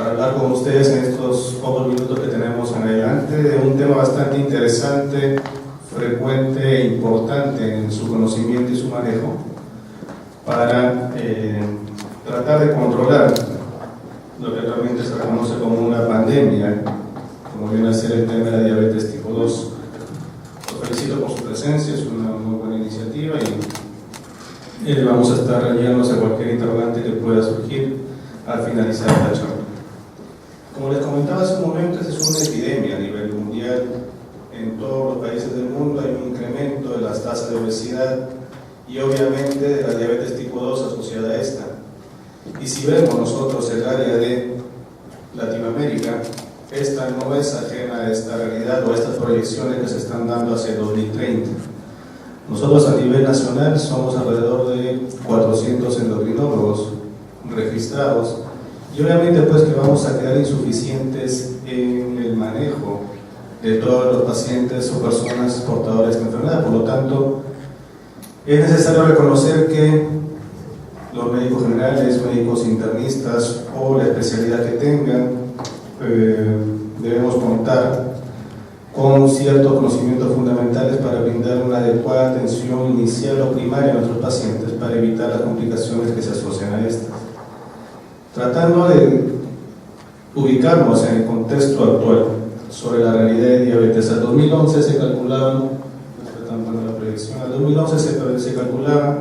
para hablar con ustedes en estos pocos minutos que tenemos en adelante de un tema bastante interesante, frecuente e importante en su conocimiento y su manejo para tratar de controlar lo que actualmente se reconoce como una pandemia, como viene a ser el tema de la diabetes tipo 2. Los felicito por su presencia, es una muy buena iniciativa y vamos a estar rayándonos a cualquier interrogante que pueda surgir al finalizar esta charla. Como les comentaba hace un momento, esta es una epidemia a nivel mundial. En todos los países del mundo hay un incremento de las tasas de obesidad y obviamente de la diabetes tipo 2 asociada a esta. Y si vemos nosotros el área de Latinoamérica, esta no es ajena a esta realidad o a estas proyecciones que se están dando hacia el 2030. Nosotros a nivel nacional somos alrededor de 400 endocrinólogos registrados y obviamente pues que vamos a quedar insuficientes en el manejo de todos los pacientes o personas portadoras de esta enfermedad. Por lo tanto, es necesario reconocer que los médicos generales, médicos internistas o la especialidad que tengan, debemos contar con ciertos conocimientos fundamentales para brindar una adecuada atención inicial o primaria a nuestros pacientes para evitar las complicaciones que se asocian a estas. Tratando de ubicarnos en el contexto actual sobre la realidad de diabetes, al 2011 se calculaban, la proyección, al 2011 se calculaba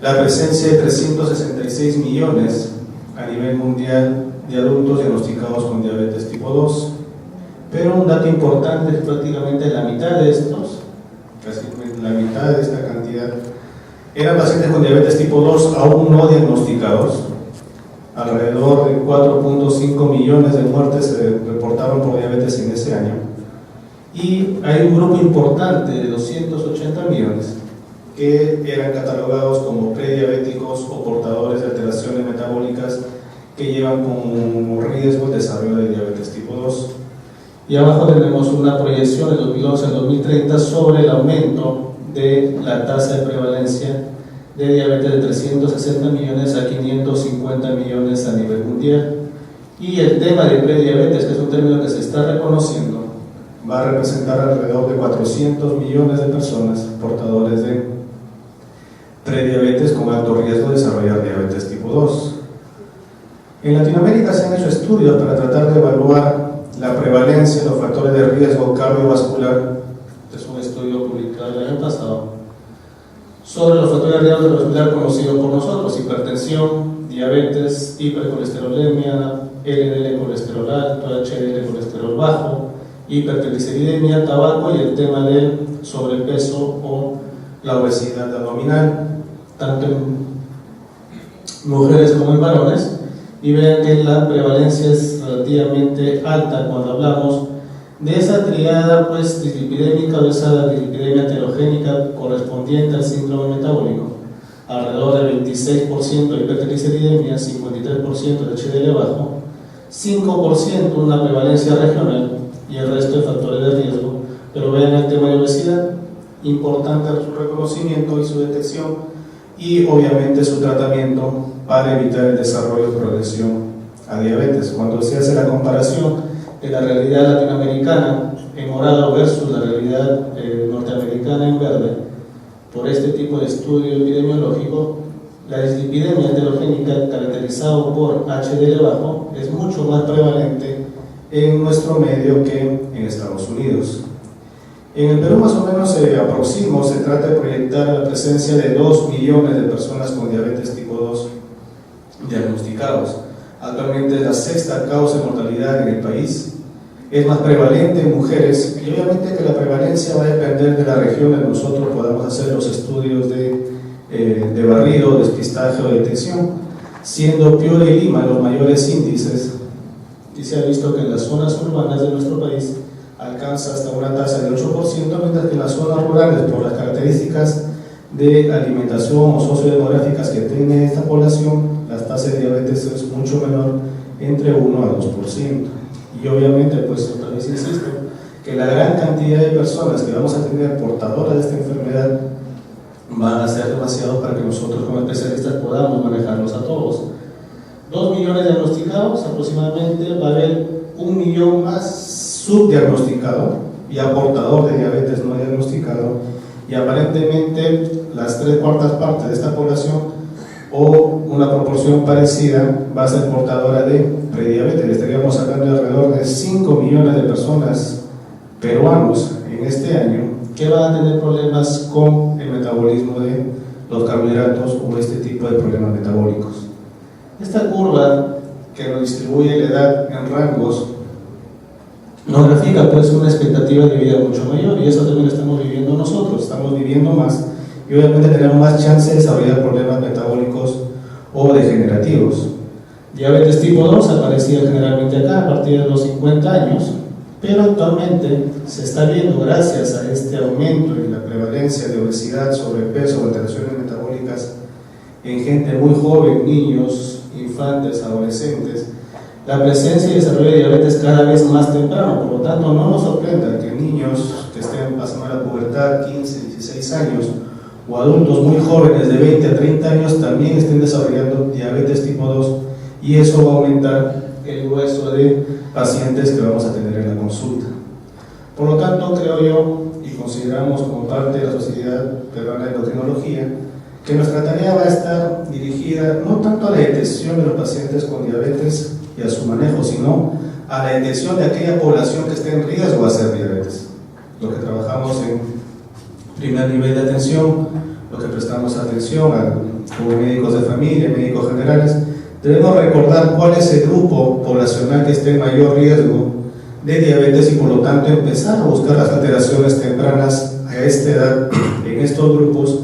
la presencia de 366 millones a nivel mundial de adultos diagnosticados con diabetes tipo 2, pero un dato importante es prácticamente la mitad de estos, casi la mitad de esta cantidad, eran pacientes con diabetes tipo 2 aún no diagnosticados. Alrededor de 4.5 millones de muertes se reportaron por diabetes en ese año. Y hay un grupo importante de 280 millones que eran catalogados como prediabéticos o portadores de alteraciones metabólicas que llevan como riesgo el desarrollo de diabetes tipo 2. Y abajo tenemos una proyección de 2011 al 2030 sobre el aumento de la tasa de prevalencia de diabetes de 360 millones a 550 millones a nivel mundial. Y el tema de prediabetes, que es un término que se está reconociendo, va a representar alrededor de 400 millones de personas portadores de prediabetes con alto riesgo de desarrollar diabetes tipo 2. En Latinoamérica se han hecho estudios para tratar de evaluar la prevalencia de los factores de riesgo cardiovascular. Este es un estudio publicado el año pasado sobre los factores de riesgo cardiovascular conocidos por nosotros: hipertensión, diabetes, hipercolesterolemia, LDL colesterol alto, HDL colesterol bajo, hipertrigliceridemia, tabaco y el tema del sobrepeso o la obesidad abdominal, tanto en mujeres como en varones. Y vean que la prevalencia es relativamente alta cuando hablamos de esa triada pues dislipidémica o esa dislipidemia heterogénica correspondiente al síndrome metabólico. Alrededor del 26% de hipertrigliceridemia, 53% de HDL bajo, 5% una prevalencia regional y el resto de factores de riesgo. Pero vean el tema de obesidad, importante su reconocimiento y su detección y obviamente su tratamiento para evitar el desarrollo y progresión a diabetes. Cuando se hace la comparación de la realidad latinoamericana en morado versus la realidad norteamericana en verde, por este tipo de estudio epidemiológico, la dislipidemia heterogénica caracterizada por HDL bajo es mucho más prevalente en nuestro medio que en Estados Unidos. En el Perú más o menos se trata de proyectar la presencia de 2 millones de personas con diabetes tipo 2 diagnosticados. Actualmente es la sexta causa de mortalidad en el país, es más prevalente en mujeres y obviamente que la prevalencia va a depender de la región en que nosotros podamos hacer los estudios de barrido, despistaje o detección, siendo Piura y Lima los mayores índices, y se ha visto que en las zonas urbanas de nuestro país alcanza hasta una tasa del 8%, mientras que en las zonas rurales, por las características de alimentación o sociodemográficas que tiene esta población, las tasas de diabetes es mucho menor, entre 1 a 2%. Y obviamente, pues otra vez insisto, que la gran cantidad de personas que vamos a tener portadoras de esta enfermedad van a ser demasiados para que nosotros como especialistas podamos manejarlos a todos. 2 millones diagnosticados aproximadamente, va a haber 1 millón más subdiagnosticado y portador de diabetes no diagnosticado, y aparentemente las 3/4 partes de esta población o una proporción parecida va a ser portadora de prediabetes. Estaríamos hablando de alrededor de 5 millones de personas peruanos en este año que van a tener problemas con el metabolismo de los carbohidratos o este tipo de problemas metabólicos. Esta curva que nos distribuye la edad en rangos nos grafica pues una expectativa de vida mucho mayor, y eso también lo estamos viviendo nosotros. Estamos viviendo más y obviamente tenemos más chance de desarrollar problemas metabólicos o degenerativos. Diabetes tipo 2 aparecía generalmente acá a partir de los 50 años, pero actualmente se está viendo, gracias a este aumento en la prevalencia de obesidad, sobrepeso, alteraciones metabólicas en gente muy joven, niños, infantes, adolescentes, la presencia y desarrollo de diabetes cada vez más temprano. Por lo tanto, no nos sorprenda que niños que estén pasando la pubertad, 15, 16 años, o adultos muy jóvenes de 20 a 30 años también estén desarrollando diabetes tipo 2, y eso va a aumentar el grueso de pacientes que vamos a tener en la consulta. Por lo tanto, creo yo, y consideramos como parte de la Sociedad Peruana de Endocrinología, que nuestra tarea va a estar dirigida no tanto a la detección de los pacientes con diabetes y a su manejo, sino a la detección de aquella población que esté en riesgo de hacer diabetes. Lo que trabajamos en primer nivel de atención, lo que prestamos atención como médicos de familia, médicos generales, debemos recordar cuál es el grupo poblacional que esté en mayor riesgo de diabetes, y por lo tanto empezar a buscar las alteraciones tempranas a esta edad en estos grupos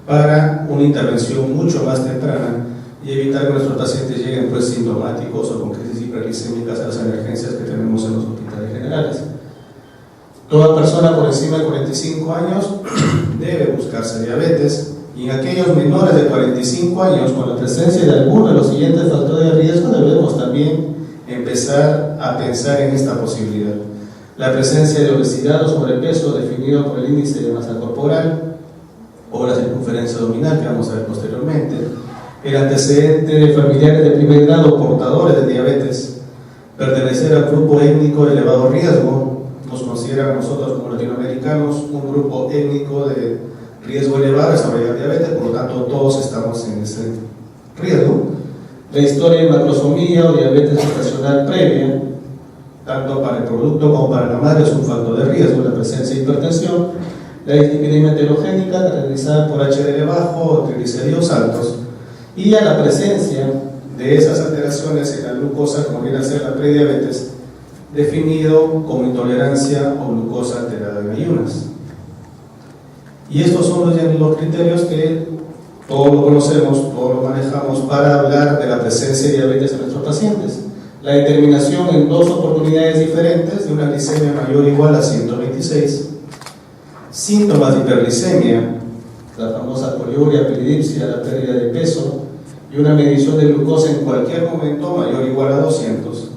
para una intervención mucho más temprana y evitar que nuestros pacientes lleguen pues sintomáticos o con crisis hiperglicémicas a las emergencias que tenemos en los hospitales generales. Toda persona por encima de 45 años debe buscarse diabetes, y en aquellos menores de 45 años, con la presencia de alguno de los siguientes factores de riesgo, debemos también empezar a pensar en esta posibilidad. La presencia de obesidad o sobrepeso definido por el índice de masa corporal o la circunferencia abdominal, que vamos a ver posteriormente, el antecedente de familiares de primer grado portadores de diabetes, pertenecer al grupo étnico de elevado riesgo, nos consideran a nosotros como latinoamericanos un grupo étnico de riesgo elevado de desarrollar diabetes, por lo tanto todos estamos en ese riesgo. La historia de macrosomía o diabetes gestacional previa, tanto para el producto como para la madre, es un factor de riesgo. La presencia de hipertensión, la dislipidemia heterogénica caracterizada por HDL bajo o triglicéridos altos, y a la presencia de esas alteraciones en la glucosa, como viene a ser la prediabetes, definido como intolerancia o glucosa alterada en ayunas. Y estos son los criterios que todos lo conocemos, todos lo manejamos para hablar de la presencia de diabetes en nuestros pacientes. La determinación en 2 oportunidades diferentes de una glicemia mayor o igual a 126, síntomas de hiperglicemia, la famosa poliuria, pelidipsia, la pérdida de peso, y una medición de glucosa en cualquier momento mayor o igual a 200,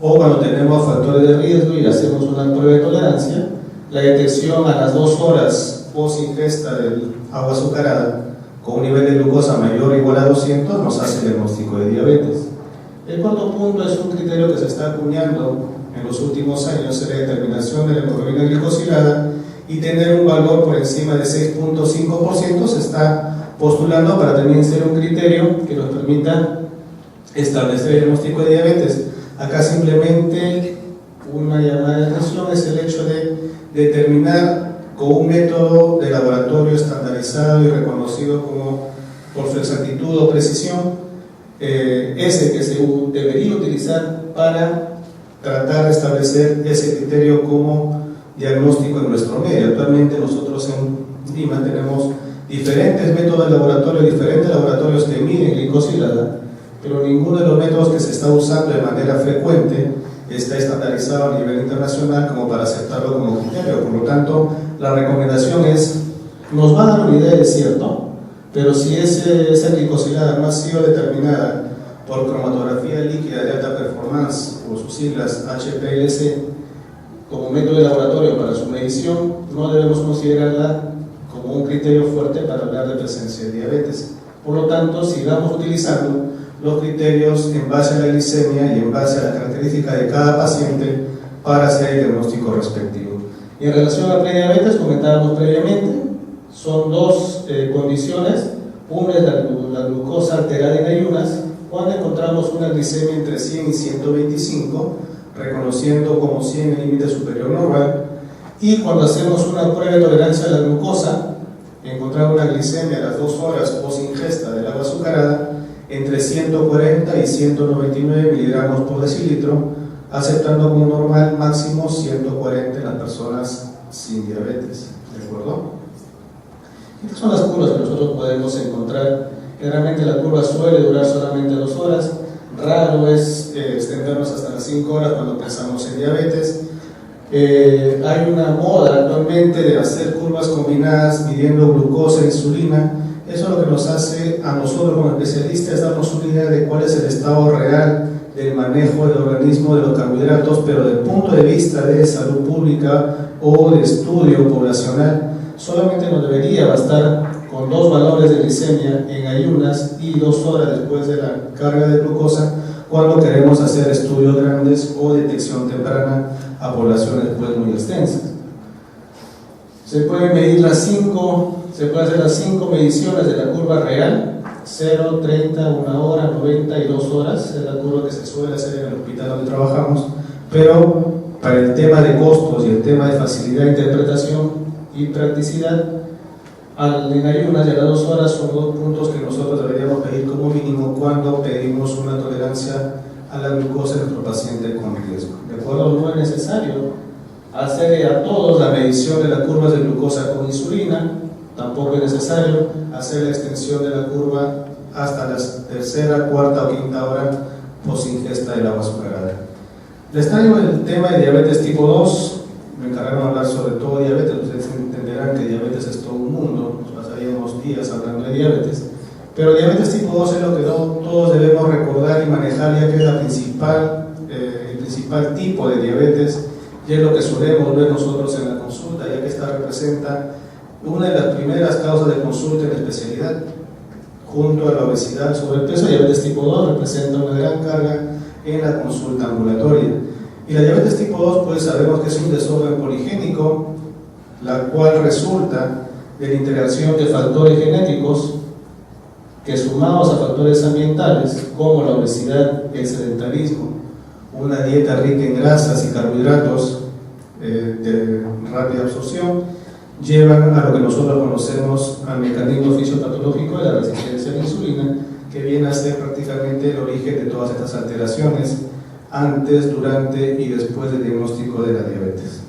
o cuando tenemos factores de riesgo y hacemos una prueba de tolerancia, la detección a las 2 horas post ingesta del agua azucarada con un nivel de glucosa mayor o igual a 200 nos hace el diagnóstico de diabetes. El cuarto punto es un criterio que se está acuñando en los últimos años, es la determinación de la hemoglobina glicosilada, y tener un valor por encima de 6.5% se está postulando para también ser un criterio que nos permita establecer el diagnóstico de diabetes. Acá simplemente una llamada de atención es el hecho de determinar con un método de laboratorio estandarizado y reconocido como por su exactitud o precisión, ese que se debería utilizar para tratar de establecer ese criterio como diagnóstico en nuestro medio. Actualmente nosotros en Lima tenemos diferentes métodos de laboratorio, diferentes laboratorios que miden glicosilada, pero ninguno de los métodos que se está usando de manera frecuente está estandarizado a nivel internacional como para aceptarlo como criterio. Por lo tanto, la recomendación es, nos va a dar una idea de cierto, pero si esa glicosilada no ha sido determinada por cromatografía líquida de alta performance, o sus siglas HPLC, como método de laboratorio para su medición, no debemos considerarla como un criterio fuerte para hablar de presencia de diabetes. Por lo tanto, sigamos utilizando los criterios en base a la glicemia y en base a la característica de cada paciente para hacer el diagnóstico respectivo. Y en relación a prediabetes, comentábamos previamente, son dos condiciones. Una es la glucosa alterada en ayunas, cuando encontramos una glicemia entre 100 y 125, reconociendo como 100 el límite superior normal, y cuando hacemos una prueba de tolerancia a la glucosa, encontrar una glicemia a las 2 horas post ingesta del agua azucarada entre 140 y 199 miligramos por decilitro, aceptando como normal máximo 140 en las personas sin diabetes. ¿De acuerdo? Estas son las curvas que nosotros podemos encontrar. Generalmente la curva suele durar solamente 2 horas, raro es extendernos hasta las 5 horas cuando pensamos en diabetes. Hay una moda actualmente de hacer curvas combinadas midiendo glucosa e insulina. Eso lo que nos hace a nosotros como especialistas darnos una idea de cuál es el estado real del manejo del organismo de los carbohidratos, pero desde el punto de vista de salud pública o de estudio poblacional, solamente nos debería bastar con 2 valores de glicemia en ayunas y 2 horas después de la carga de glucosa cuando queremos hacer estudios grandes o detección temprana a poblaciones pues muy extensas. Se pueden medir se puede hacer las 5 mediciones de la curva real: 0, 30, 1 hora, 90 y 2 horas. Es la curva que se suele hacer en el hospital donde trabajamos, pero para el tema de costos y el tema de facilidad de interpretación y practicidad, en ayunas y a las 2 horas son 2 puntos que nosotros deberíamos pedir como mínimo cuando pedimos una tolerancia a la glucosa en nuestro paciente con riesgo. ¿De acuerdo? No es necesario hacer a todos la medición de las curvas de glucosa con insulina, tampoco es necesario hacer la extensión de la curva hasta la 3ª, 4ª o 5ª hora post ingesta del agua azucarada. Les traigo el tema de diabetes tipo 2. Me encargaron de hablar sobre todo diabetes. Ustedes entenderán que diabetes es todo un mundo, nos pasaríamos días hablando de diabetes, pero diabetes tipo 2 es lo que todos debemos recordar y manejar, ya que es el principal tipo de diabetes, y es lo que solemos ver nosotros en la consulta, ya que esta representa una de las primeras causas de consulta en la especialidad. Junto a la obesidad, sobrepeso, diabetes tipo 2 representa una gran carga en la consulta ambulatoria. Y la diabetes tipo 2, pues sabemos que es un desorden poligénico, la cual resulta de la interacción de factores genéticos que, sumados a factores ambientales como la obesidad, el sedentarismo, una dieta rica en grasas y carbohidratos de rápida absorción, llevan a lo que nosotros conocemos al mecanismo fisiopatológico de la resistencia a la insulina, que viene a ser prácticamente el origen de todas estas alteraciones antes, durante y después del diagnóstico de la diabetes.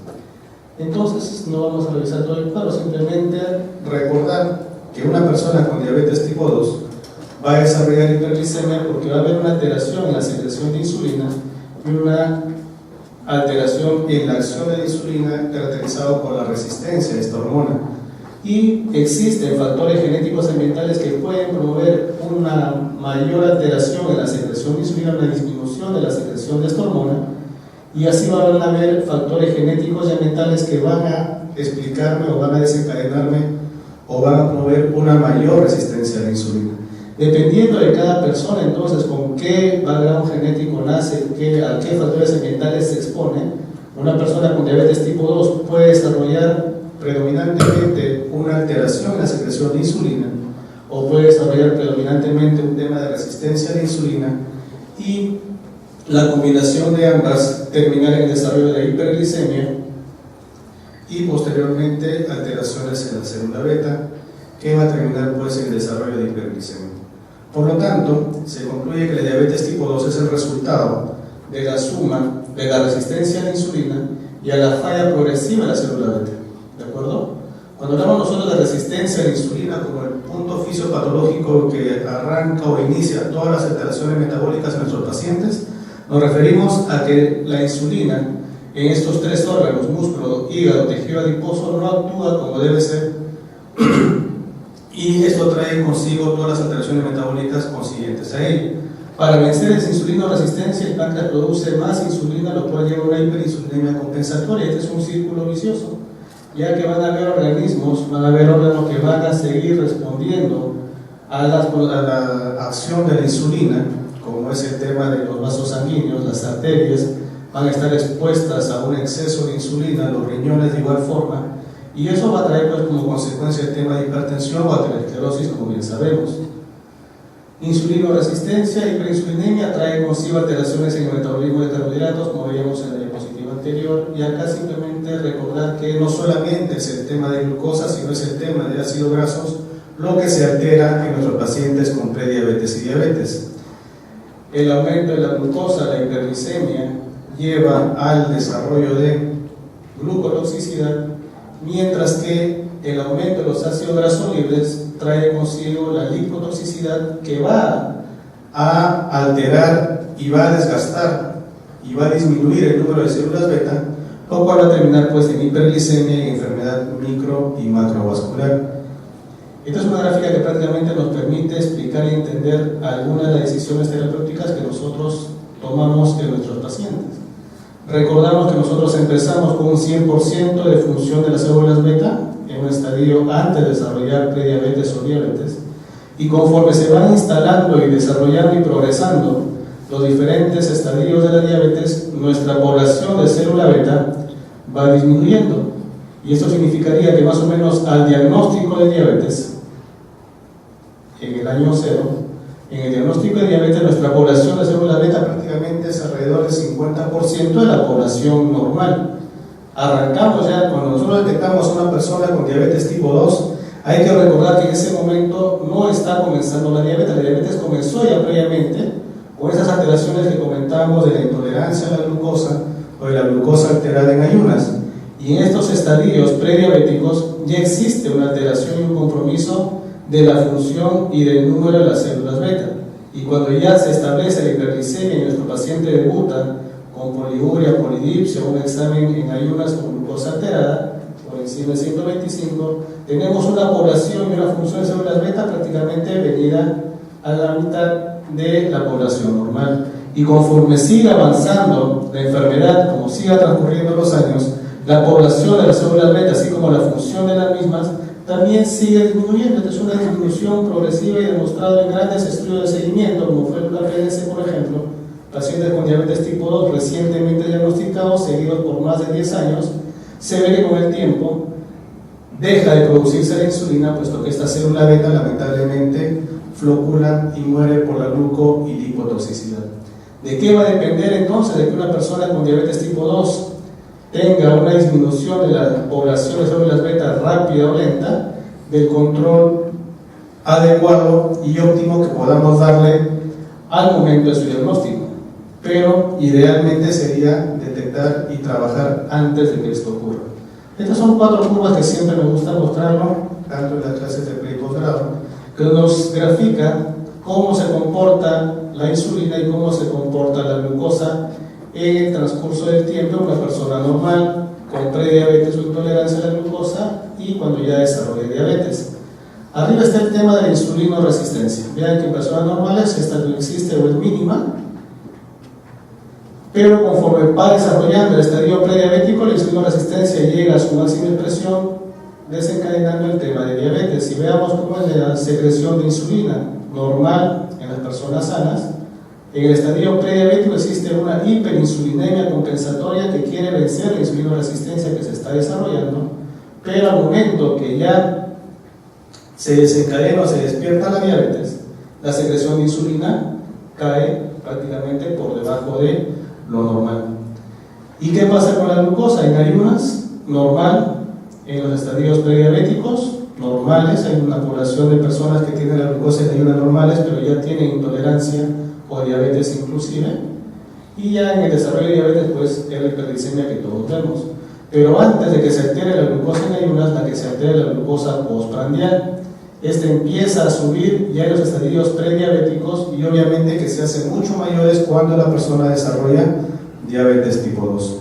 Entonces, no vamos a revisar todo el cuadro, simplemente recordar que una persona con diabetes tipo 2 va a desarrollar hiperglicemia porque va a haber una alteración en la secreción de insulina y una alteración en la acción de la insulina caracterizado por la resistencia a esta hormona. Y existen factores genéticos ambientales que pueden promover una mayor alteración en la secreción de insulina, una disminución de la secreción de esta hormona, y así van a haber factores genéticos y ambientales que van a explicarme o van a desencadenarme o van a promover una mayor resistencia a la insulina. Dependiendo de cada persona, entonces, con qué background genético nace, a qué factores ambientales se expone, una persona con diabetes tipo 2 puede desarrollar predominantemente una alteración en la secreción de insulina, o puede desarrollar predominantemente un tema de resistencia a la insulina, y la combinación de ambas terminar en el desarrollo de hiperglicemia y posteriormente alteraciones en la célula beta, que va a terminar pues en el desarrollo de hiperglicemia. Por lo tanto, se concluye que la diabetes tipo 2 es el resultado de la suma de la resistencia a la insulina y a la falla progresiva de la célula beta. ¿De acuerdo? Cuando hablamos nosotros de resistencia a la insulina como el punto fisiopatológico que arranca o inicia todas las alteraciones metabólicas en nuestros pacientes, nos referimos a que la insulina en estos 3 órganos, músculo, hígado, tejido adiposo, no actúa como debe ser, y esto trae consigo todas las alteraciones metabólicas consiguientes a ello. Para vencer esa insulinoresistencia, el páncreas produce más insulina, lo cual lleva a una hiperinsulinemia compensatoria. Este es un círculo vicioso, ya que van a haber órganos que van a seguir respondiendo a la acción de la insulina, como es el tema de los vasos sanguíneos, las arterias van a estar expuestas a un exceso de insulina, los riñones de igual forma, y eso va a traer pues, como consecuencia el tema de hipertensión o aterosclerosis, como bien sabemos. Insulinoresistencia y hiperinsulinemia trae consigo alteraciones en el metabolismo de carbohidratos, como veíamos en la diapositiva anterior, y acá simplemente recordar que no solamente es el tema de glucosa, sino es el tema de ácidos grasos lo que se altera en nuestros pacientes con prediabetes y diabetes. El aumento de la glucosa, la hiperglicemia, lleva al desarrollo de glucotoxicidad, mientras que el aumento de los ácidos grasos libres trae consigo la lipotoxicidad, que va a alterar y va a desgastar y va a disminuir el número de células beta, lo cual va a terminar pues en hiperglicemia y enfermedad micro y macrovascular. Esta es una gráfica que prácticamente nos permite explicar y entender algunas de las decisiones terapéuticas que nosotros tomamos en nuestros pacientes. Recordamos que nosotros empezamos con un 100% de función de las células beta en un estadio antes de desarrollar prediabetes o diabetes, y conforme se van instalando y desarrollando y progresando los diferentes estadios de la diabetes, nuestra población de célula beta va disminuyendo, y esto significaría que más o menos al diagnóstico de diabetes en el año 0, en el diagnóstico de diabetes nuestra población de célula beta prácticamente es alrededor del 50% de la población normal. Arrancamos ya, cuando nosotros detectamos a una persona con diabetes tipo 2, hay que recordar que en ese momento no está comenzando la diabetes comenzó ya previamente con esas alteraciones que comentamos de la intolerancia a la glucosa o de la glucosa alterada en ayunas. Y en estos estadios prediabéticos ya existe una alteración y un compromiso de la función y del número de las células beta. Y cuando ya se establece la hiperglicemia y nuestro paciente debuta con poliuria, polidipsia, un examen en ayunas con glucosa alterada, por encima de 125, tenemos una población y una función de células beta prácticamente venida a la mitad de la población normal. Y conforme siga avanzando la enfermedad, como siga transcurriendo los años, la población de las células beta, así como la función de las mismas, también sigue disminuyendo. Esta es una disminución progresiva y demostrada en grandes estudios de seguimiento, como fue el UPNS, por ejemplo, pacientes con diabetes tipo 2 recientemente diagnosticados, seguidos por más de 10 años, se ve que con el tiempo deja de producirse la insulina, puesto que esta célula beta lamentablemente flocula y muere por la gluco y lipotoxicidad. ¿De qué va a depender entonces de que una persona con diabetes tipo 2 tenga una disminución de la población de células beta rápida o lenta? Del control adecuado y óptimo que podamos darle al momento de su diagnóstico, pero idealmente sería detectar y trabajar antes de que esto ocurra. Estas son 4 curvas que siempre me gusta mostrarlo, tanto en las clases de pre y posgrado, que nos grafica cómo se comporta la insulina y cómo se comporta la glucosa en el transcurso del tiempo en una persona normal con prediabetes o intolerancia a la glucosa y cuando ya desarrolla diabetes. Arriba está el tema de la insulinoresistencia. Vean que en personas normales esta no existe o es mínima, pero conforme va desarrollando el estadio prediabético, la insulinoresistencia llega a su máxima expresión, desencadenando el tema de diabetes. Y veamos cómo es la secreción de insulina normal en las personas sanas. En el estadio prediabético existe una hiperinsulinemia compensatoria que quiere vencer la insulinoresistencia que se está desarrollando, pero al momento que ya se desencadena o se despierta la diabetes, la secreción de insulina cae prácticamente por debajo de lo normal. ¿Y qué pasa con la glucosa? En ayunas, normal. En los estadios prediabéticos, normales. Hay una población de personas que tienen la glucosa en ayunas normales, pero ya tienen intolerancia o diabetes inclusive. Y ya en el desarrollo de diabetes, pues es la hiperglicemia que todos vemos. Pero antes de que se altere la glucosa en ayunas, la que se altera es la glucosa postprandial. Este empieza a subir ya en los estadios prediabéticos y obviamente que se hacen mucho mayores cuando la persona desarrolla diabetes tipo 2.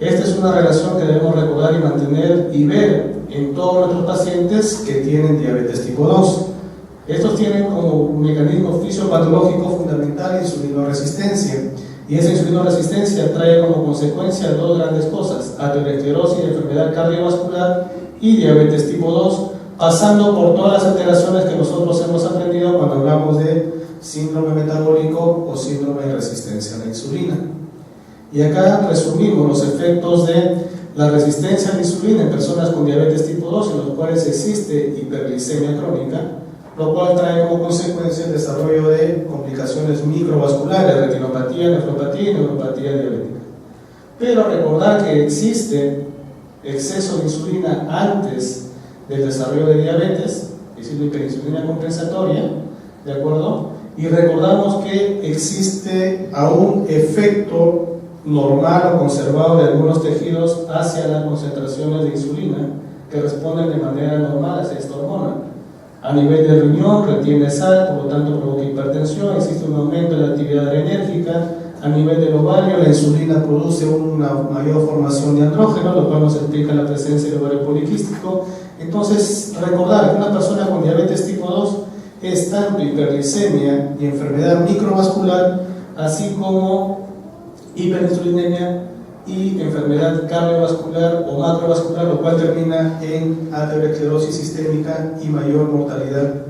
Esta es una relación que debemos recordar y mantener y ver en todos nuestros pacientes que tienen diabetes tipo 2. Estos tienen como mecanismo fisiopatológico fundamental insulinoresistencia, y esa insulinoresistencia trae como consecuencia 2 grandes cosas: aterosclerosis, enfermedad cardiovascular y diabetes tipo 2, pasando por todas las alteraciones que nosotros hemos aprendido cuando hablamos de síndrome metabólico o síndrome de resistencia a la insulina. Y acá resumimos los efectos de la resistencia a la insulina en personas con diabetes tipo 2, en los cuales existe hiperglicemia crónica, lo cual trae como consecuencia el desarrollo de complicaciones microvasculares, retinopatía, nefropatía y neuropatía diabética. Pero recordar que existe exceso de insulina antes del desarrollo de diabetes, es decir, la hiperinsulina compensatoria, ¿de acuerdo? Y recordamos que existe aún efecto normal o conservado de algunos tejidos hacia las concentraciones de insulina que responden de manera normal hacia esta hormona. A nivel del riñón retiene sal, por lo tanto provoca hipertensión, existe un aumento de la actividad adrenérgica. A nivel del ovario, la insulina produce una mayor formación de andrógenos, lo cual nos explica la presencia del ovario poliquístico. Entonces, recordar que una persona con diabetes tipo 2 es tanto hiperglicemia y enfermedad microvascular, así como hiperinsulinemia y enfermedad cardiovascular o macrovascular, lo cual termina en aterosclerosis sistémica y mayor mortalidad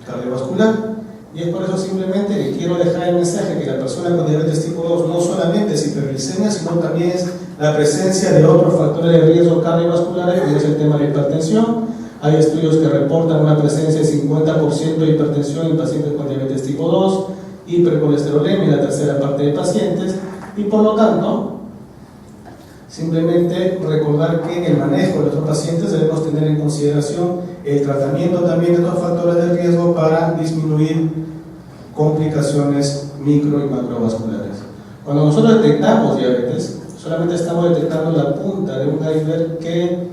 cardiovascular. Y es por eso simplemente que quiero dejar el mensaje que la persona con diabetes tipo 2 no solamente es hiperglicemia, sino también es la presencia de otros factores de riesgo cardiovasculares, como es el tema de la hipertensión. Hay estudios que reportan una presencia de 50% de hipertensión en pacientes con diabetes tipo 2, hipercolesterolemia en la tercera parte de pacientes, y por lo tanto, simplemente recordar que en el manejo de nuestros pacientes debemos tener en consideración el tratamiento también de estos factores de riesgo para disminuir complicaciones micro y macrovasculares. Cuando nosotros detectamos diabetes, solamente estamos detectando la punta de un iceberg que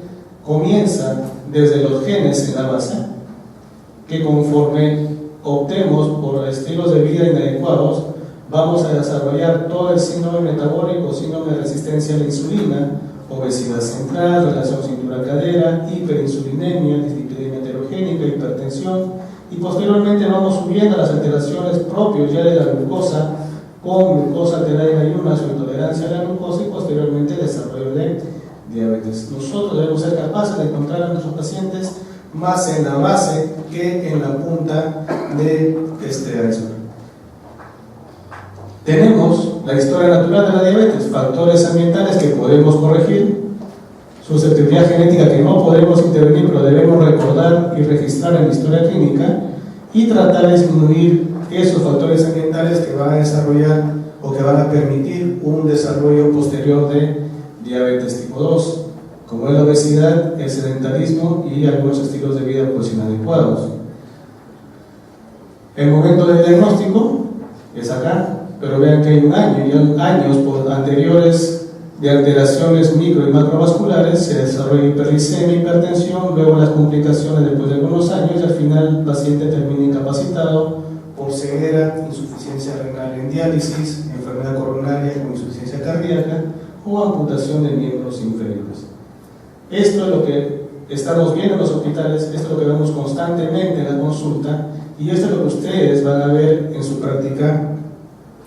comienza desde los genes en la base, que conforme optemos por estilos de vida inadecuados, vamos a desarrollar todo el síndrome metabólico, síndrome de resistencia a la insulina, obesidad central, relación cintura-cadera, hiperinsulinemia, dislipidemia heterogénica, hipertensión, y posteriormente vamos subiendo las alteraciones propias ya de la glucosa, con glucosa alterada en ayunas o intolerancia a la glucosa, y posteriormente el desarrollo de diabetes. Nosotros debemos ser capaces de encontrar a nuestros pacientes más en la base que en la punta de este iceberg. Tenemos la historia natural de la diabetes, factores ambientales que podemos corregir, susceptibilidad genética que no podemos intervenir, pero debemos recordar y registrar en la historia clínica, y tratar de disminuir esos factores ambientales que van a desarrollar o que van a permitir un desarrollo posterior de diabetes tipo 2, como es la obesidad, el sedentarismo y algunos estilos de vida inadecuados. El momento del diagnóstico es acá, pero vean que hay un año y años anteriores de alteraciones micro y macrovasculares, se desarrolla hiperglicemia, hipertensión, luego las complicaciones después de algunos años, y al final el paciente termina incapacitado por ceguera, insuficiencia renal en diálisis, enfermedad coronaria con insuficiencia cardíaca o amputación de miembros inferiores. Esto es lo que estamos viendo en los hospitales, esto es lo que vemos constantemente en la consulta, y esto es lo que ustedes van a ver en su práctica,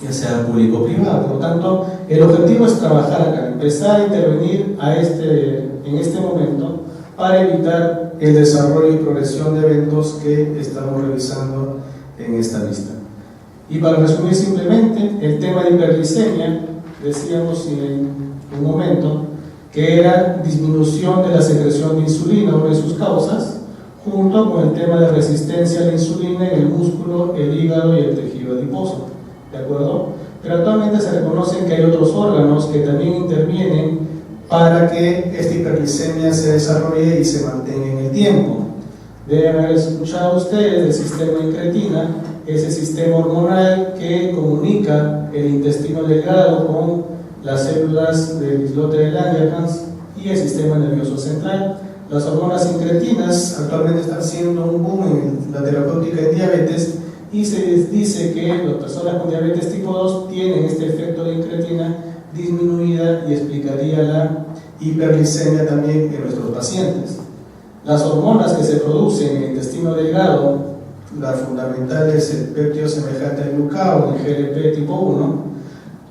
ya sea público o privado. Por lo tanto, el objetivo es trabajar acá, empezar a intervenir en este momento para evitar el desarrollo y progresión de eventos que estamos revisando en esta lista. Y para resumir simplemente, el tema de hiperglicemia, decíamos en un momento, que era disminución de la secreción de insulina, una de sus causas, junto con el tema de resistencia a la insulina en el músculo, el hígado y el tejido adiposo. ¿De acuerdo? Pero actualmente se reconocen que hay otros órganos que también intervienen para que esta hiperglicemia se desarrolle y se mantenga en el tiempo. Deben haber escuchado ustedes del sistema incretina, ese sistema hormonal que comunica el intestino delgado con las células del islote de Langerhans y el sistema nervioso central. Las hormonas incretinas actualmente están siendo un boom en la terapéutica de diabetes, y se dice que las personas con diabetes tipo 2 tienen este efecto de incretina disminuida y explicaría la hiperglicemia también en nuestros pacientes. Las hormonas que se producen en el intestino delgado, la fundamental es el péptido semejante al glucagón, el GLP tipo 1,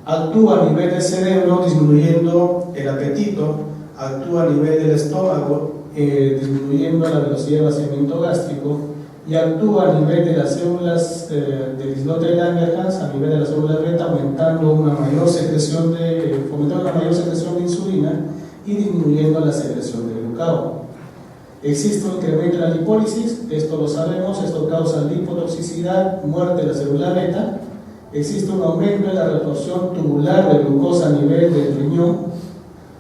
actúa a nivel del cerebro disminuyendo el apetito, actúa a nivel del estómago disminuyendo la velocidad de vaciamiento gástrico, y actúa a nivel de las células del islote de Langerhans, a nivel de las células beta, fomentando una mayor secreción de insulina y disminuyendo la secreción de glucagón. Existe un incremento en la lipólisis, esto lo sabemos, esto causa lipotoxicidad, muerte de la célula beta. Existe un aumento en la reabsorción tubular de glucosa a nivel del riñón.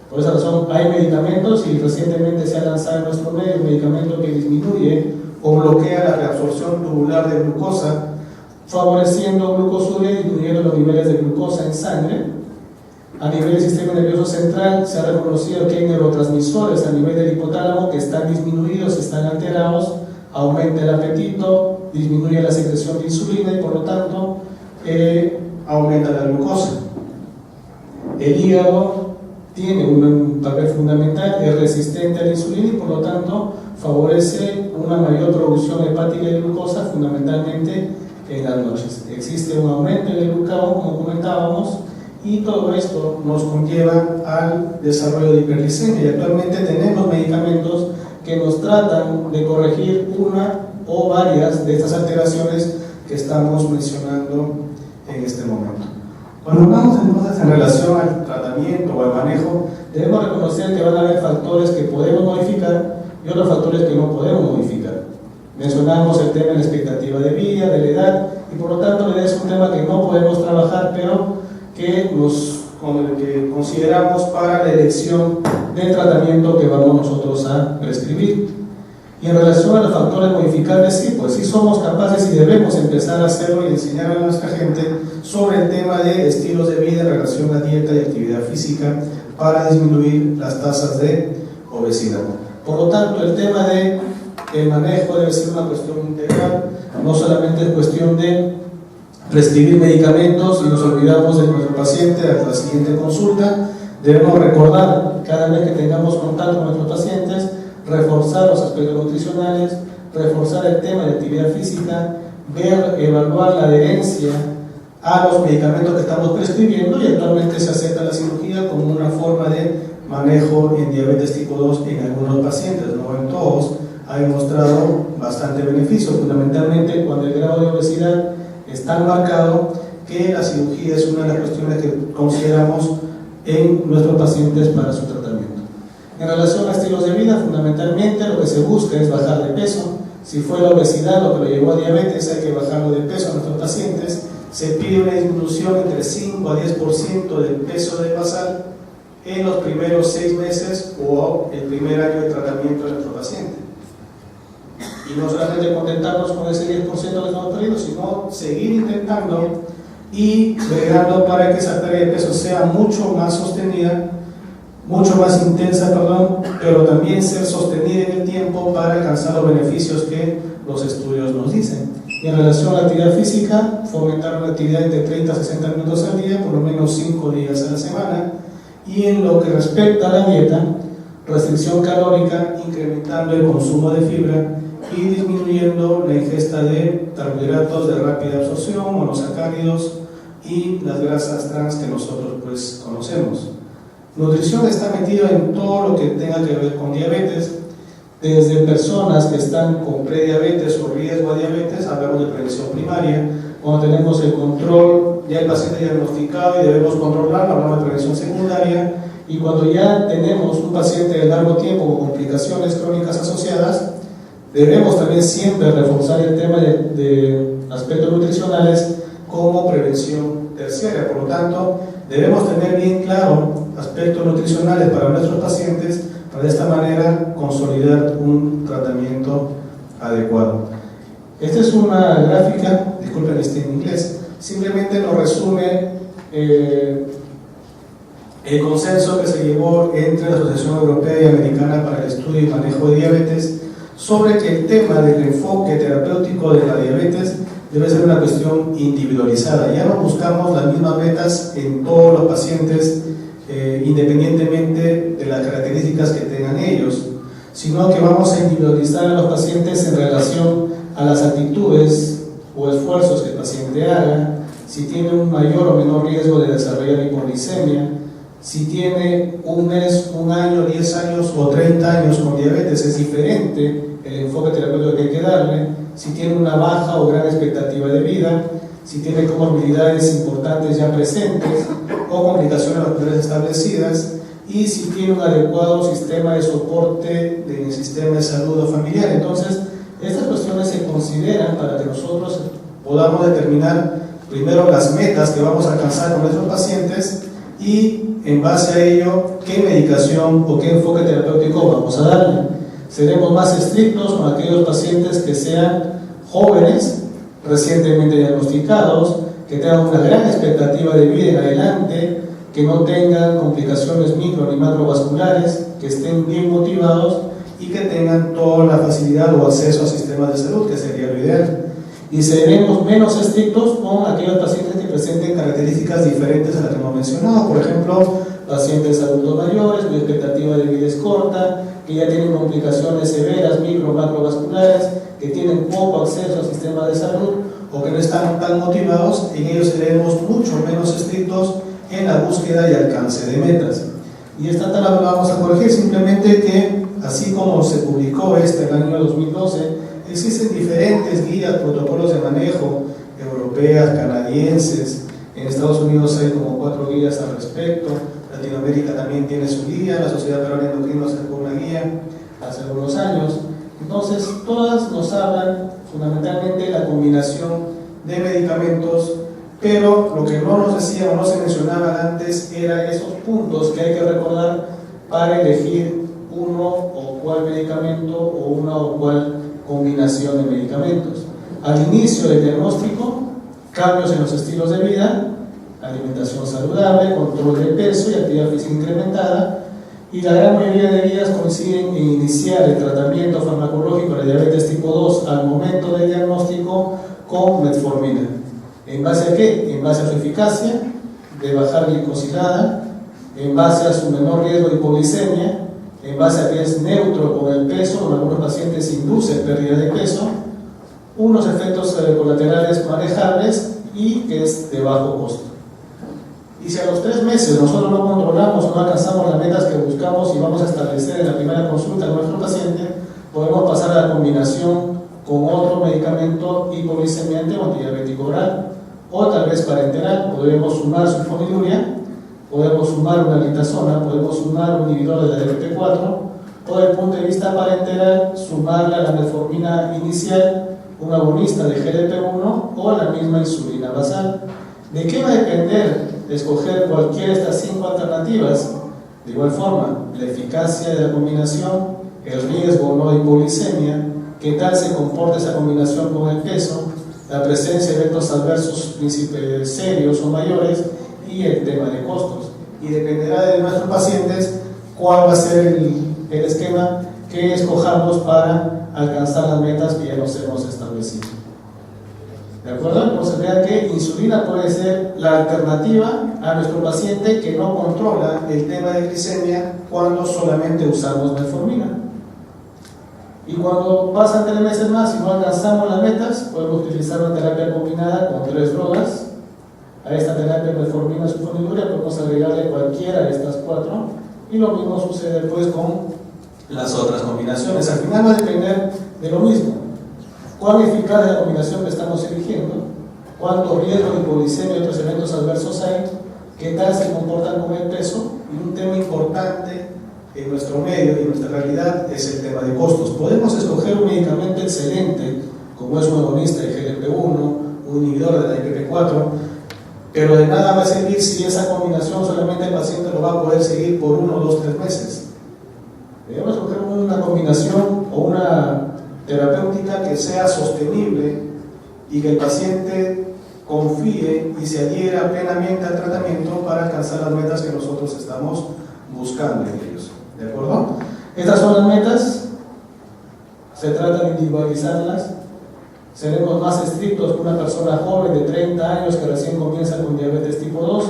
Por esa razón hay medicamentos, y recientemente se ha lanzado en nuestro medio un medicamento que disminuye o bloquea la reabsorción tubular de glucosa, favoreciendo glucosuria y disminuyendo los niveles de glucosa en sangre. A nivel del sistema nervioso central se ha reconocido que hay neurotransmisores a nivel del hipotálamo que están disminuidos, están alterados, aumenta el apetito, disminuye la secreción de insulina y por lo tanto aumenta la glucosa. El hígado tiene un papel fundamental, es resistente a la insulina y por lo tanto favorece una mayor producción hepática de glucosa, fundamentalmente en las noches. Existe un aumento en el glucagón, como comentábamos, y todo esto nos conlleva al desarrollo de hiperglicemia, y actualmente tenemos medicamentos que nos tratan de corregir una o varias de estas alteraciones que estamos mencionando en este momento. Cuando hablamos entonces en relación al tratamiento o al manejo, debemos reconocer que van a haber factores que podemos modificar y otros factores que no podemos modificar. Mencionamos el tema de la expectativa de vida, de la edad, y por lo tanto la edad es un tema que no podemos trabajar, pero que consideramos para la elección del tratamiento que vamos nosotros a prescribir. Y en relación a los factores modificables, sí, pues sí somos capaces y debemos empezar a hacerlo y enseñar a nuestra gente sobre el tema de estilos de vida en relación a dieta y actividad física para disminuir las tasas de obesidad. Por lo tanto, el tema de el manejo debe ser una cuestión integral, no solamente es cuestión de prescribir medicamentos y nos olvidamos de nuestro paciente a la siguiente consulta. Debemos recordar cada vez que tengamos contacto con nuestros pacientes, reforzar los aspectos nutricionales, reforzar el tema de actividad física, evaluar la adherencia a los medicamentos que estamos prescribiendo, y actualmente se acepta la cirugía como una forma de manejo en diabetes tipo 2 en algunos pacientes, no en todos. Ha demostrado bastante beneficio, fundamentalmente cuando el grado de obesidad es tan marcado que la cirugía es una de las cuestiones que consideramos en nuestros pacientes para su tratamiento. En relación a estilos de vida, fundamentalmente lo que se busca es bajar de peso. Si fue la obesidad lo que lo llevó a diabetes, hay que bajarlo de peso a nuestros pacientes. Se pide una disminución entre 5 a 10% del peso del basal en los primeros 6 meses o el primer año de tratamiento de nuestro paciente. Y no solamente contentarnos con ese 10% que estamos perdiendo, sino seguir intentando y bregando para que esa pérdida de peso sea mucho más sostenida, mucho más intensa, pero también ser sostenida en el tiempo para alcanzar los beneficios que los estudios nos dicen. Y en relación a la actividad física, fomentar una actividad de 30 a 60 minutos al día, por lo menos 5 días a la semana. Y en lo que respecta a la dieta, restricción calórica, incrementando el consumo de fibra y disminuyendo la ingesta de carbohidratos de rápida absorción, monosacáridos y las grasas trans que nosotros pues conocemos. Nutrición está metida en todo lo que tenga que ver con diabetes, desde personas que están con prediabetes o riesgo a diabetes, hablamos de prevención primaria. Cuando tenemos el control, ya el paciente diagnosticado y debemos controlarlo, hablamos de prevención secundaria. Y cuando ya tenemos un paciente de largo tiempo con complicaciones crónicas asociadas, debemos también siempre reforzar el tema de aspectos nutricionales como prevención terciaria. Por lo tanto, debemos tener bien claro aspectos nutricionales para nuestros pacientes para de esta manera consolidar un tratamiento adecuado. Esta es una gráfica, disculpen, está en inglés, simplemente nos resume el consenso que se llevó entre la Asociación Europea y Americana para el Estudio y Manejo de Diabetes sobre que el tema del enfoque terapéutico de la diabetes debe ser una cuestión individualizada. Ya no buscamos las mismas metas en todos los pacientes, independientemente de las características que tengan ellos, sino que vamos a individualizar a los pacientes en relación a las actitudes o esfuerzos que el paciente haga, si tiene un mayor o menor riesgo de desarrollar hipoglicemia, Si tiene un mes, un año, 10 años o 30 años con diabetes, es diferente el enfoque terapéutico que hay que darle. Si tiene una baja o gran expectativa de vida, si tiene comorbilidades importantes ya presentes o complicaciones vasculares establecidas, y si tiene un adecuado sistema de soporte del sistema de salud o familiar. Entonces, estas cuestiones se consideran para que nosotros podamos determinar primero las metas que vamos a alcanzar con nuestros pacientes y en base a ello qué medicación o qué enfoque terapéutico vamos a darle. Seremos más estrictos con aquellos pacientes que sean jóvenes, recientemente diagnosticados, que tengan una gran expectativa de vida en adelante, que no tengan complicaciones micro ni macrovasculares, que estén bien motivados y que tengan toda la facilidad o acceso a sistemas de salud, que sería lo ideal. Y seremos menos estrictos con aquellos pacientes que presenten características diferentes a las que hemos mencionado. Por ejemplo, pacientes adultos mayores cuya expectativa de vida es corta, que ya tienen complicaciones severas micro macrovasculares, que tienen poco acceso al sistema de salud o que no están tan motivados. En ellos seremos mucho menos estrictos en la búsqueda y alcance de metas. Y esta tabla la vamos a corregir, simplemente que así como se publicó en el año 2012, existen diferentes guías, protocolos de manejo europeas, canadienses. En Estados Unidos hay como 4 guías al respecto. Latinoamérica también tiene su guía. La Sociedad Peruana de Endocrinos sacó una guía hace algunos años. Entonces, todas nos hablan fundamentalmente de la combinación de medicamentos, pero lo que no nos decían o no se mencionaban antes eran esos puntos que hay que recordar para elegir uno o cual medicamento o una o cual combinación de medicamentos. Al inicio del diagnóstico, cambios en los estilos de vida, alimentación saludable, control de peso y actividad física incrementada, y la gran mayoría de guías coinciden en iniciar el tratamiento farmacológico de diabetes tipo 2 al momento del diagnóstico con metformina. ¿En base a qué? En base a su eficacia de bajar glicosilada, en base a su menor riesgo de hipoglicemia, en base a que es neutro con el peso, en algunos pacientes induce pérdida de peso, unos efectos colaterales manejables y que es de bajo costo. Y si a los 3 meses nosotros no controlamos, no alcanzamos las metas que buscamos y vamos a establecer en la primera consulta de nuestro paciente, podemos pasar a la combinación con otro medicamento hipoglicemiante o antidiabético oral, o tal vez parenteral. Podemos sumar sulfonilurea, podemos sumar una glitazona, podemos sumar un inhibidor de la DPP4, o desde el punto de vista parenteral, sumarle a la metformina inicial un agonista de GLP-1 o la misma insulina basal. ¿De qué va a depender escoger cualquiera de estas 5 alternativas? De igual forma, la eficacia de la combinación, el riesgo o no de hipoglicemia, qué tal se comporta esa combinación con el peso, la presencia de eventos adversos serios o mayores y el tema de costos. Y dependerá de nuestros pacientes cuál va a ser el esquema que escojamos para alcanzar las metas que ya nos hemos establecido. ¿De acuerdo? Entonces vean que insulina puede ser la alternativa a nuestro paciente que no controla el tema de glicemia cuando solamente usamos metformina. Y cuando pasan 3 meses más y no alcanzamos las metas, podemos utilizar una terapia combinada con 3 drogas. A esta terapia metformina, sulfonilurea, podemos agregarle cualquiera de estas 4. Y lo mismo sucede después con las otras combinaciones. Al final va a depender de lo mismo. ¿Cuán eficaz es la combinación que estamos eligiendo? ¿Cuántos riesgos de hipoglicemia y otros eventos adversos hay? ¿Qué tal se comportan con el peso? Y un tema importante en nuestro medio y en nuestra realidad es el tema de costos. Podemos escoger un medicamento excelente, como es un agonista de GLP-1, un inhibidor de la DPP4, pero de nada va a servir si esa combinación solamente el paciente lo va a poder seguir por 1, 2, 3 meses. Debemos escoger una combinación o una terapéutica que sea sostenible y que el paciente confíe y se adhiera plenamente al tratamiento para alcanzar las metas que nosotros estamos buscando en ellos. ¿De acuerdo? Estas son las metas. Se trata de individualizarlas. Seremos más estrictos que una persona joven de 30 años que recién comienza con diabetes tipo 2.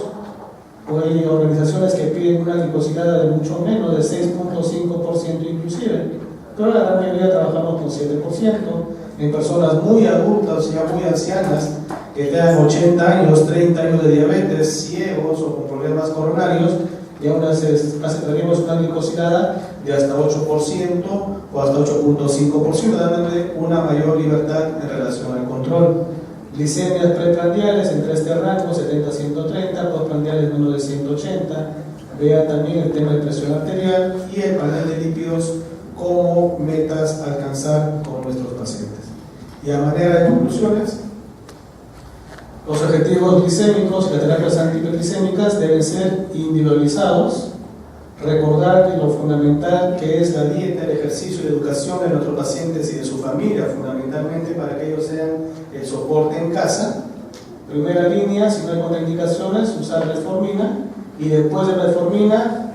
O hay organizaciones que piden una glicosilada de mucho menos, de 6.5% inclusive. Pero la gran mayoría trabajamos con 7%. En personas muy adultas, ya muy ancianas, que tengan 80 años, 30 años de diabetes, ciegos o con problemas coronarios, y aún aceptaríamos una glicosilada de hasta 8% o hasta 8.5%, dándole una mayor libertad en relación al control. Glicemias preprandiales entre este rango 70-130, postprandiales menos de 180. Vea también el tema de presión arterial y el panel de lípidos como metas a alcanzar con nuestros pacientes. Y a manera de conclusiones, los objetivos glicémicos y las terapias antihiperglicémicas deben ser individualizados. Recordar que lo fundamental que es la dieta, el ejercicio y la educación de nuestros pacientes y de su familia, fundamentalmente para que ellos sean el soporte en casa. Primera línea, si no hay contraindicaciones, usar metformina, y después de metformina,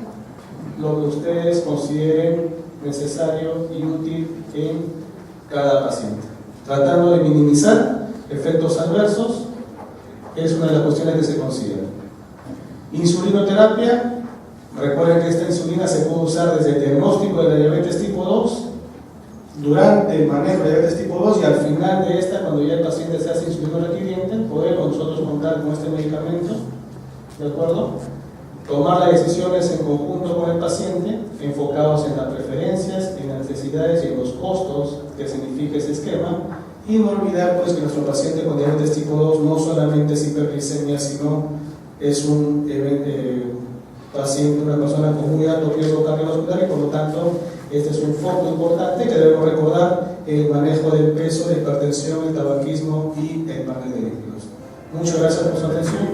lo que ustedes consideren necesario y útil en cada paciente. Tratando de minimizar efectos adversos, es una de las cuestiones que se considera. Insulinoterapia. Recuerden que esta insulina se puede usar desde el diagnóstico de la diabetes tipo 2, durante el manejo de diabetes tipo 2 y al final de esta, cuando ya el paciente se hace insulino requiriente, podemos nosotros contar con este medicamento, ¿de acuerdo? Tomar las decisiones en conjunto con el paciente, enfocados en las preferencias, en las necesidades y en los costos que significa ese esquema, y no olvidar pues que nuestro paciente con diabetes tipo 2 no solamente es hiperglicemia, sino es un paciente, una persona con muy alto riesgo cardiovascular, y por lo tanto este es un foco importante que debemos recordar: el manejo del peso, la hipertensión, el tabaquismo y el panel de lípidos. Muchas gracias por su atención.